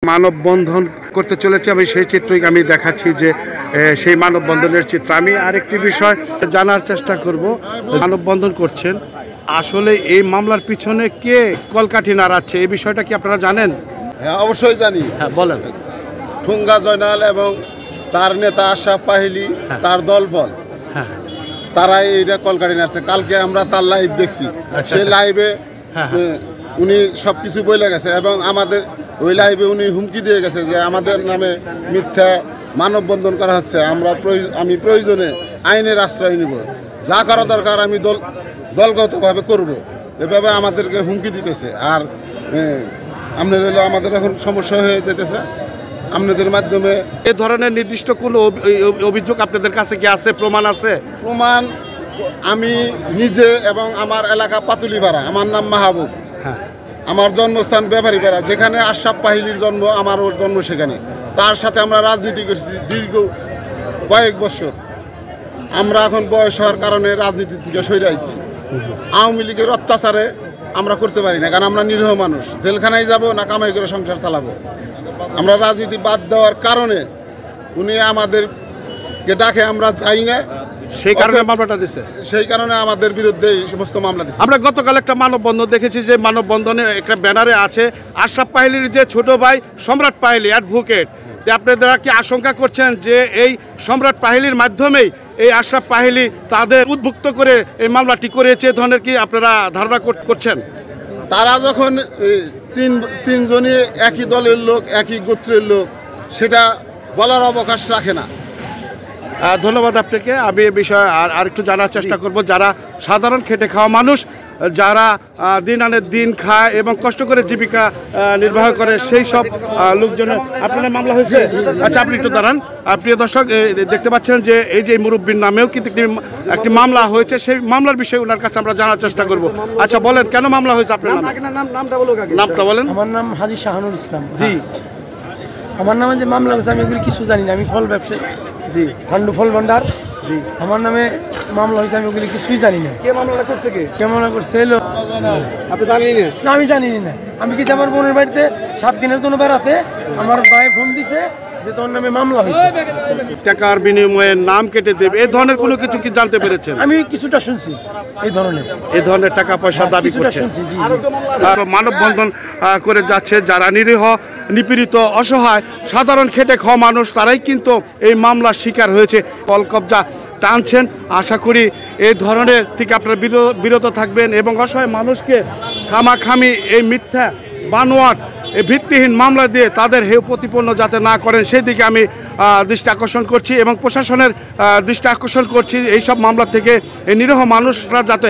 মানববন্ধন করতে চলেছে, আমি সেই চিত্রই আমি দেখাচ্ছি যে সেই মানববন্ধনের চিত্র। আমি আরেকটি বিষয় জানার চেষ্টা করব, মানববন্ধন করছেন আসলে এই মামলার পিছনে কে কলকাঠি নাড়াচ্ছে এই বিষয়টা কি আপনারা জানেন? হ্যাঁ, অবশ্যই জানি। হ্যাঁ, বলেন। ঠুঙ্গা জয়নাল এবং তার নেতা আশরাফ পাহিলি, তার দলবল, তারাই এইটা কলকাঠি নাড়ছে। কালকে আমরা তার লাইভ দেখছি, সেই লাইভে উনি সব কিছু বলে গেছে এবং আমাদের ওই লাইভে উনি হুমকি দিয়ে গেছে যে আমাদের নামে মিথ্যা মানববন্ধন করা হচ্ছে, আমি প্রয়োজনে আইনের আশ্রয় নিব, যা করা দরকার আমি দলগতভাবে করব, এভাবে আমাদেরকে হুমকি দিতেছে। আর আপনার হলো আমাদের এখন সমস্যা হয়ে যেতেছে আপনাদের মাধ্যমে। এ ধরনের নির্দিষ্ট কোনো অভিযোগ আপনাদের কাছে কি আছে? প্রমাণ আছে? প্রমাণ আমি নিজে এবং আমার এলাকা পাতুলিপাড়া, আমার নাম মাহবুব, আমার জন্মস্থান ব্যাপারীপাড়া, যেখানে আশরাফ পাহিলির জন্ম, আমার ওর জন্ম সেখানে। তার সাথে আমরা রাজনীতি করছি দীর্ঘ কয়েক বছর। আমরা এখন বয়স হওয়ার কারণে রাজনীতি থেকে সরে আইছি। আওয়ামী লীগের অত্যাচারে আমরা করতে পারি না, কারণ আমরা নিরীহ মানুষ। জেলখানায় যাব না কামাই করে সংসার চালাবো। আমরা রাজনীতি বাদ দেওয়ার কারণে উনি আমাদেরকে ডাকে, আমরা যাই না, সেই কারণে মামলাটা দিচ্ছে। সেই কারণে আমাদের বিরুদ্ধে এই সমস্ত মামলা দিচ্ছে। আমরা গতকাল একটা মানববন্ধন দেখেছি, যে মানববন্ধনে একটা ব্যানারে আছে আশরাফ পাহিলির যে ছোট ভাই সম্রাট পাহিলি অ্যাডভোকেট। আপনারা কি আশঙ্কা করছেন যে এই সম্রাট পাহিলির মাধ্যমেই এই আশরাফ পাহিলি তাদের উদ্বুদ্ধ করে এই মামলাটি করেছে, এ ধরনের কি আপনারা ধারণা করছেন? তারা যখন তিনজনই একই দলের লোক, একই গোত্রের লোক, সেটা বলার অবকাশ রাখে না। ধন্যবাদ আপনাকে। আমি এ বিষয়ে আর একটু জানার চেষ্টা করব, যারা সাধারণ খেটে খাওয়া মানুষ, যারা দিন আনে দিন খায় এবং কষ্ট করে জীবিকা নির্বাহ করে, সেই সব লোকজনের আপনার মামলা হয়েছে। আচ্ছা, আপনি একটু দাঁড়ান। প্রিয় দর্শক, দেখতে পাচ্ছেন যে এই যে মুরব্বীর নামেও কিন্তু একটি মামলা হয়েছে, সেই মামলার বিষয়ে ওনার কাছে আমরা জানার চেষ্টা করব। আচ্ছা, বলেন কেন মামলা হয়েছে আপনার নামে? নামটা বলেন। আমার নাম হাজি শাহানুর ইসলাম। জি, আমার নামে যে মামলা হয়েছে আমি এগুলি কিছু জানি না। আমি ফল ব্যবসায়ী। জি, ঠান্ডু ফল ভান্ডার। জি, আমার নামে মামলা হয়েছে, আমি ওগুলি কিছুই জানি না। কে মামলা করছে? কে মামলা করছে? আপনি জানেন না? আমি জানি না। আমি কিছু আমার বোনের বাড়িতে 7 দিনের জন্য বেড়াতে, আমার ভাই ফোন দিছে যে তোর নামে মামলা হয়েছে, টাকার বিনিময়ে নাম কেটে দেবে, এই ধরনের কোনো কিছু কি জানতে পেরেছেন? আমি কিছুটা শুনছি এই ধরনের টাকা পয়সা দাবি করছে। শুনছি। জি, মানববন্ধন করে যাচ্ছে যারা নিরীহ, নিপীড়িত, অসহায়, সাধারণ খেটে খাওয়া মানুষ, তারাই কিন্তু এই মামলার শিকার হয়েছে। কলকবজা টানছেন, আশা করি এই ধরনের থেকে আপনারা বিরত থাকবেন এবং অসহায় মানুষকে খামাখামি এই মিথ্যা বানোয়াট এই ভিত্তিহীন মামলা দিয়ে তাদের হেয় প্রতিপন্ন যাতে না করেন, সেই দিকে আমি দৃষ্টি আকর্ষণ করছি এবং প্রশাসনের দৃষ্টি আকর্ষণ করছি। এই সব মামলা থেকে এই নিরীহ মানুষরা যাতে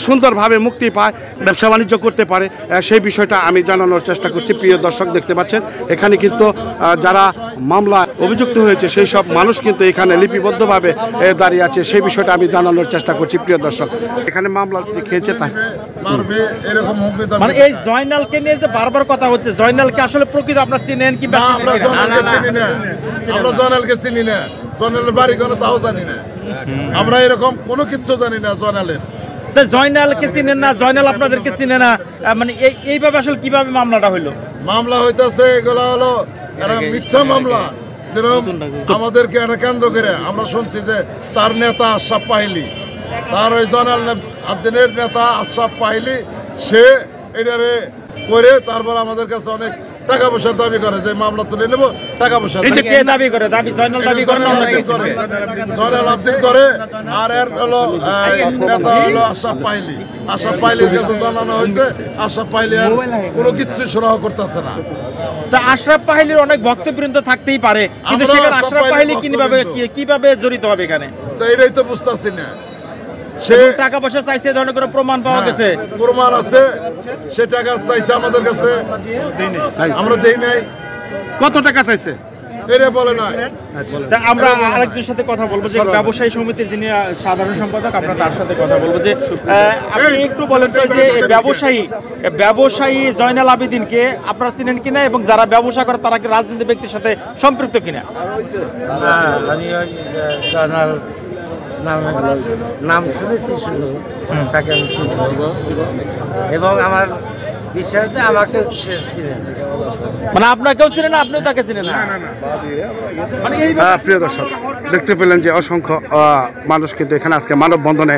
সুন্দরভাবে মুক্তি পায়, ব্যবসা বাণিজ্য করতে পারে, সেই বিষয়টা আমি জানানোর চেষ্টা করছি। প্রিয় দর্শক, দেখতে পাচ্ছেন এখানে কিন্তু যারা মামলা অভিযুক্ত হয়েছে সেই সব মানুষ কিন্তু এখানে লিপিবদ্ধভাবে দাঁড়িয়ে আছে, সেই বিষয়টা আমি জানানোর চেষ্টা করছি। প্রিয় দর্শক, এখানে মামলা খেয়েছে তাই মানে এই জয়নালকে নিয়ে যে বারবার কথা হচ্ছে, জয়নালকে আসলে প্রকৃত আপনারা চিনেন কি? আমরা জয়নালকে চিনি না, জয়নালের বাড়ি কোনো তাও জানি না, আমরা এরকম কোনো কিছু জানি না জয়নালের। জয়নালকে চিনেন না, জয়নাল আপনাদেরকে চিনে না, মানে এইভাবে আসলে কিভাবে মামলাটা হইলো? মামলা হইতেছে এগুলো হলো একটা মিথ্যা মামলা, যেরকম আমাদেরকে একটা কেন্দ্র করে আমরা শুনছি যে তার নেতা আশরাফ পাহিলি, তার ওই জয়নাল আবদিনের নেতা আশরাফ পাহিলি, সে এটারে করে তারপর আমাদের কাছে অনেক টাকা পয়সার দাবি করে যে মামলা তুলে নেব, টাকা পয়সা দাবি করে। জয়নাল দাবি করে, জয়নাল আবদিন করে, আর এর হলো নেতা হলো আশরাফ পাহিলি। আশরাফ পাহিলির কাছে জানানো হয়েছে, আশরাফ পাহিলি আর কোনো কিছু সুরাহ করতেছে না। তা আশরাফ পাহিলির অনেক ভক্তবৃন্দ থাকতেই পারে, কিন্তু সেখানে আশরাফ পাহিলি কিভাবে জড়িত হবে এখানে? তো এটাই তো বুঝতেছি না। সে টাকা পয়সা চাইছে, এই ধরনের কোনো প্রমাণ পাওয়া গেছে? প্রমাণ আছে, সে টাকা চাইছে আমাদের কাছে, আমরা দেই নাই। কত টাকা চাইছে এটা বলে না। আমরা আরেকজনের সাথে কথা বলবো, যে ব্যবসায়ী সমিতির যিনি সাধারণ সম্পাদক, আমরা তার সাথে কথা বলবো। যে আপনি একটু বলেন তো, যে ব্যবসায়ী জয়নাল আবেদিনকে আপনারা চিনেন কিনা এবং যারা ব্যবসা করে তারা কি রাজনীতি ব্যক্তির সাথে সম্পৃক্ত কিনা? আমি জয়নাল নাম শুনেছি শুধু, তাকে আমি চিনি এবং আমার বিশ্বাসে আমাকে চিনে না। মানে আপনাকেও চিনে না, আপনিও তাকে চিনে না? মানে এই প্রিয় দর্শক, দেখতে পেলেন যে অসংখ্য মানুষ কিন্তু এখানে আজকে মানববন্ধনে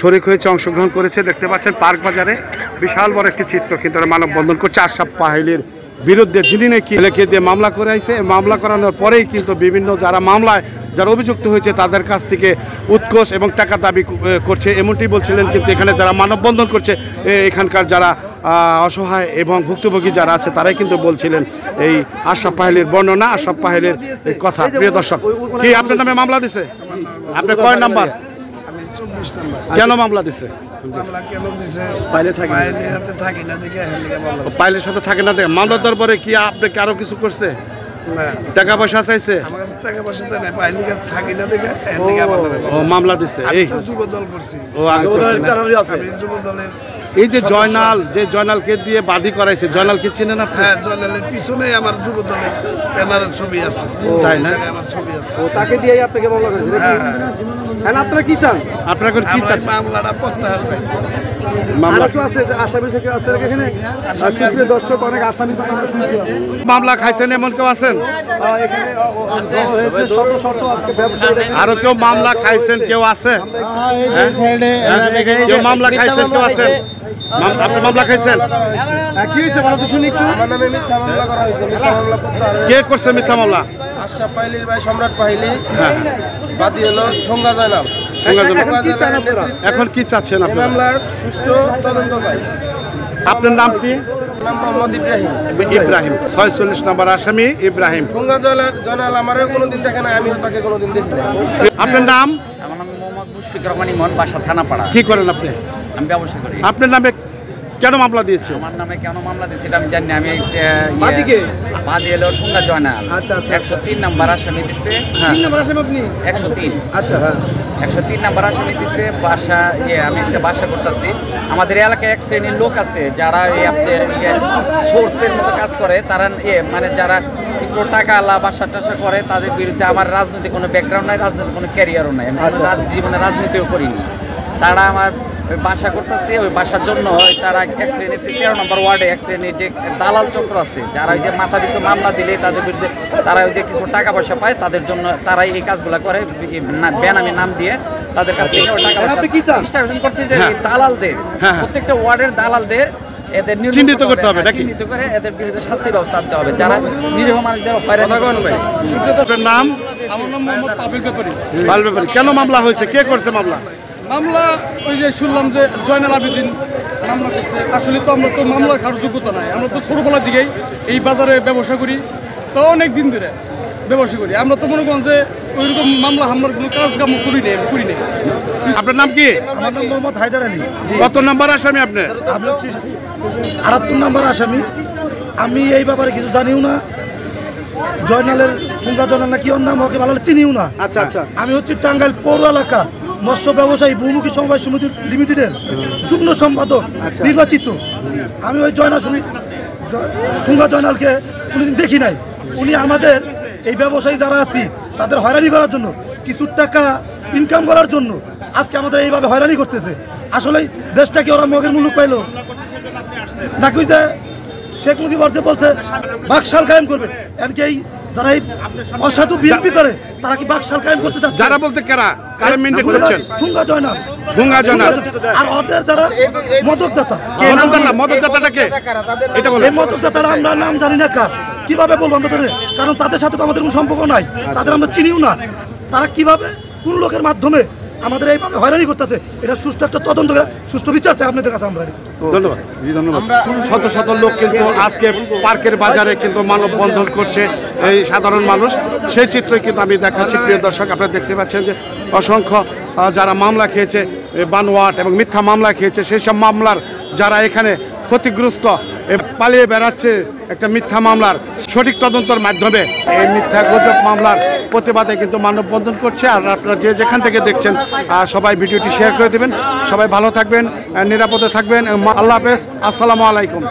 শরিক হয়েছে, অংশগ্রহণ করেছে। দেখতে পাচ্ছেন পার্ক বাজারে বিশাল বড় একটি চিত্র কিন্তু মানববন্ধন করছে আশরাফ পাহেলির বিরুদ্ধে, যিনি নাকি লেখে দিয়ে মামলা করে আইছে। মামলা করানোর পরেই কিন্তু বিভিন্ন যারা মামলায় যারা অভিযুক্ত হয়েছে তাদের কাছ থেকে উৎকোষ এবং টাকা দাবি করছে, এমনটি বলছিলেন। কিন্তু এখানে যারা মানববন্ধন করছে এখানকার যারা অসহায় এবং ভুক্তভোগী যারা আছে তারাই কিন্তু বলছিলেন এই আশরাফ পাহেলির বর্ণনা, আশরাফ পাহেলির কথা। প্রিয় দর্শক, কি আপনার নামে মামলা দিছে? আপনি কয় নাম্বার? আমি 24 নাম্বার। কেন মামলা দিছে? মামলা কেন দিছে? পাইলে থাকি থাকি না দেখে মামলা। পাইলের সাথে থাকে না দেখে মামলা দেওয়ার পরে কি আপনাকে আরো কিছু করছে? না, টাকা পয়সা চাইছে? আমার কাছে টাকা পয়সা তো নাই, পাইলে থাকি না দেখে ও মামলা দিছে। এই তো যুব দল করছি। ও আগে করছে না। আমি যুব দলের এই যে জয়নালকে দিয়ে বাদী করাইছে, জয়নালকে চিনেন আপনি? হ্যাঁ, জয়নালের পিছনে আমার যুব দলের ব্যানারের ছবি আছে। তাই না? আমার ছবি আছে। তাকে দিয়ে আপনাকে মামলা করেছে। হ্যাঁ, আপনারা কি চান? আপনারা এখন কি আমরা এই চাচ্ছেন? মামলাটা প্রত্যাহার চাই। মামলা আছে আসামি থেকে আছে এখানে সুপ্রিয় দর্শক, অনেক আসামি তো আমরা শুনছি। মামলা খাইছেন এমন কেউ আছেন? এখানে শত আজকে ব্যবসা আরো কেউ মামলা খাইছেন কেউ আছে? কেউ মামলা খাইছেন কেউ আছেন? আপনি মামলা খাইছেন? কি হয়েছে বলো তো শুনি একটু। আমার নামে মিথ্যা মামলা করা হয়েছে। মিথ্যা মামলা প্রত্যাহার। কে করছে মিথ্যা মামলা? আশরাফ পাহেলির ভাই সম্রাট পাহেলি, হ্যাঁ, বাদী হলো ঠোঙ্গা জয়নাল। এখন কি চাচ্ছেন এই আপনারা? মামলার সুষ্ঠু তদন্ত চাই। আপনার নাম কি? নাম মোহাম্মদ ইব্রাহিম। ইব্রাহিম, 46 নম্বর আসামি ইব্রাহিম। ঠোঙ্গা জয়নাল আমারও কোনোদিন দেখে না, আমিও তাকে কোনোদিন দেখি না। আপনার নাম? আমার নাম মোহাম্মদ মুশফিকুর রহমান ইমন, বাসা থানাপাড়া। কি করেন আপনি? আমি ব্যবসা করি। আপনার নামে কেন মামলা দিয়েছে? আমার নামে কেন মামলা দিয়েছে এটা আমি জানি না। আমি বাদীকে? বাদী এলো ঠুঙ্গা জয়নাল। আচ্ছা, আচ্ছা। 103 নাম্বার আসামি দিচ্ছে। 3 নম্বর আসামি আপনি? 103। আচ্ছা, হ্যাঁ। 103 নাম্বার আসামি দিচ্ছে। বাসা আমি একটা বাসা করতেছি। আমাদের এলাকায় এক শ্রেণীর লোক আছে যারা এই আপনাদের সোর্সের মতো কাজ করে। তারা মানে যারা একটু টাকা আলা বাসা টাসা করে, তাদের বিরুদ্ধে আমার রাজনৈতিক কোনো ব্যাকগ্রাউন্ড নাই, রাজনৈতিক কোনো ক্যারিয়ারও নাই। আমি জীবনে রাজনীতিও করিনি। তারা আমার বাসা করতেছে, ওই বাসার জন্য তারা এক শ্রেণীর 13 নম্বর ওয়ার্ডে এক শ্রেণীর যে দালাল চক্র আছে, যারা ওই যে মাথা পিছু মামলা দিলে তাদের বিরুদ্ধে তারা ওই যে কিছু টাকা পয়সা পায়, তাদের জন্য তারাই এই কাজগুলো করে। বেনামি নাম দিয়ে তাদের কাছ থেকে টাকা পয়সা ইনস্ট্রাকশন করছে যে দালালদের, প্রত্যেকটা ওয়ার্ডের দালালদের এদের চিহ্নিত করতে হবে, চিহ্নিত করে এদের বিরুদ্ধে শাস্তি ব্যবস্থা আনতে হবে, যারা নিরীহ মানুষদের হয়রানি করছে। আপনার নাম? আমার নাম মোহাম্মদ পাবিল ব্যাপারী। পাল ব্যাপারী। কেন মামলা হয়েছে? কে করছে মামলা? মামলা ওই যে শুনলাম যে জয়নাল আবেদিন মামলা করছে। আসলে তো আমরা তো মামলা খাওয়ার যোগ্যতা নাই। আমরা তো ছোটোবেলার দিকেই এই বাজারে ব্যবসা করি, তো অনেক দিন ধরে ব্যবসা করি। আমরা তো মনে করেন যে ওইরকম মামলা হামলার কোনো কাজ কাম করি নেই। আপনার নাম কি? আমার নাম মোহাম্মদ হায়দার আলী। কত নম্বর আসামি আপনি? আমি হচ্ছি 78 নম্বর আসামি। আমি এই ব্যাপারে কিছু জানিও না। জয়নালের ঠুঙ্গা জয়নাল না কি ওর নাম, ওকে ভালো চিনিও না। আচ্ছা, আচ্ছা। আমি হচ্ছি টাঙ্গাইল পৌর এলাকা মৎস্য ব্যবসায়ী বহুমুখী সমবায় সমিতি লিমিটেডের যুগ্ম সম্পাদক নির্বাচিত। আমি ওই ঠুঙ্গা জয়নালকে কোনোদিন দেখি নাই। উনি আমাদের এই ব্যবসায়ী যারা আছি তাদের হয়রানি করার জন্য, কিছু টাকা ইনকাম করার জন্য আজকে আমাদের এইভাবে হয়রানি করতেছে। আসলে দেশটাকে ওরা মগের মুলুক পাইলো নাকি যে শেখ মুজিবর যে বলছে বাকশাল কায়েম করবে, এমনকি এই যারা এই অসাধু বিএনপি করে তারা কি বাকশাল কায়েম করতে চাচ্ছে? যারা বলতে কারা মেনটেন করছেন? ঠুঙ্গা জয়নাল। ঠুঙ্গা জয়নাল আর ওদের যারা মদকদাতা। মদকদাতাটাকে এটা বলে। এই মদকদাতারা আমরা নাম জানি না কার, কিভাবে বলবো আমরা তাদের? কারণ তাদের সাথে তো আমাদের কোনো সম্পর্ক নাই, তাদের আমরা চিনিও না। তারা কিভাবে কোন লোকের মাধ্যমে আমাদের এইভাবে হয়রানি করতেছে, এটা সুষ্ঠু একটা তদন্ত করে সুষ্ঠু বিচার চাই আপনাদের কাছে আমরা। ধন্যবাদ। শত শত লোক কিন্তু আজকে পার্কের বাজারে কিন্তু মানববন্ধন করছে এই সাধারণ মানুষ, সেই চিত্রই কিন্তু আমি দেখাচ্ছি। প্রিয় দর্শক, আপনারা দেখতে পাচ্ছেন যে অসংখ্য যারা মামলা খেয়েছে বানোয়াট এবং মিথ্যা মামলা খেয়েছে, সেই সব মামলার যারা এখানে ক্ষতিগ্রস্ত পালিয়ে বেড়াচ্ছে একটা মিথ্যা মামলার সঠিক তদন্তের মাধ্যমে, এই মিথ্যা গুজব মামলার প্রতিবাদে কিন্তু মানববন্ধন করছে। আর আপনারা যে যেখান থেকে দেখছেন সবাই ভিডিওটি শেয়ার করে দেবেন। সবাই ভালো থাকবেন, নিরাপদে থাকবেন। আল্লাহ হাফেজ, আসসালামু আলাইকুম।